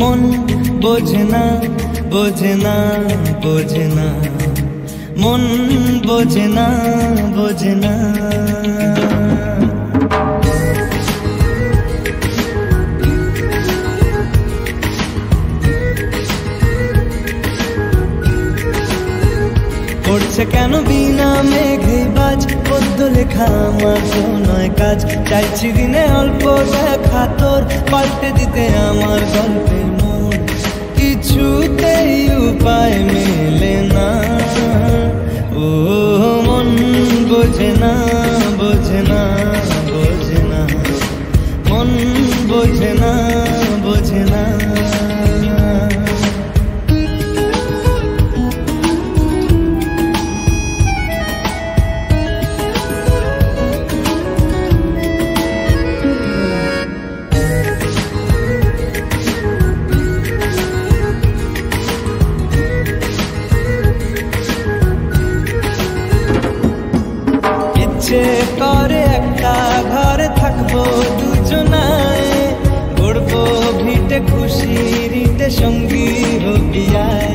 মন বোঝে না বোঝে না বোঝে না, মন বোঝে না বোঝে না। পড়ছে কেন বিনা মেঘে বাজ, পদ্য লেখা আমার তো নয় কাজ। চাইছি দিনে অল্প দেখা তোর, পাল্টে দিতে আমার গল্পের মোড়। কিছুতেই উপায় মেলে না, ও মন বোঝে না বোঝে না বোঝে না, মন বোঝে না বোঝে না। ইচ্ছে করে একটা ঘরে থাকবো দুজনায়, গড়বো ভিটে খুশিরিতে সঙ্গী হবিয়ায়।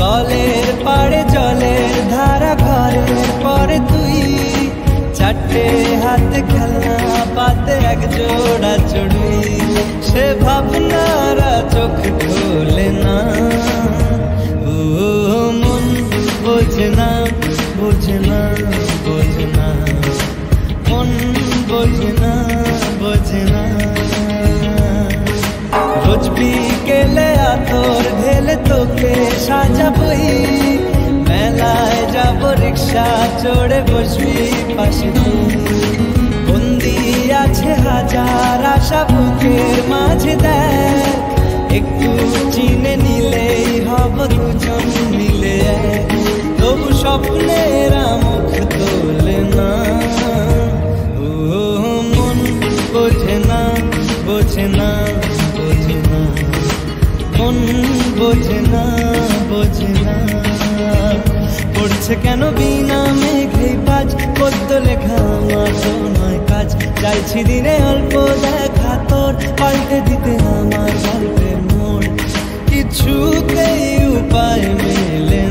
কলের পাড়ে জলের ধারা ঘরের পরে তুই, চারটে হাতে খেলনা পাতে এক জোড়া চড়ুই। সে ভাবনারা চোখ খোলে না, ও মন বোঝে না বোঝে না বোঝে না, মন বোঝে না বোঝে না। রোজ বিকেলে আতর ঢেলে তোকে সাজাবই, মেলায় যাবো রিক্সা চড়ে বসবি পাশে তুই। বন্দি আছে হাজার আশা বুকের মাঝে, দেখ একটু চিনে নিলেই হব দুজন মিলে এক। তবু স্বপ্নের মুখ তোলে না, ও মন বোঝে না বোঝে না বোঝে না, মন বোঝে না বোঝে না। পড়ছে কেন বিনা মেঘে বাজ, পদ্য লেখা আমার তো নয় কাজ। চাইছি দিনে অল্প দেখা তোর, পাল্টে দিতে আমার গল্পের মোড়। কিছুতেই উপায় মেলে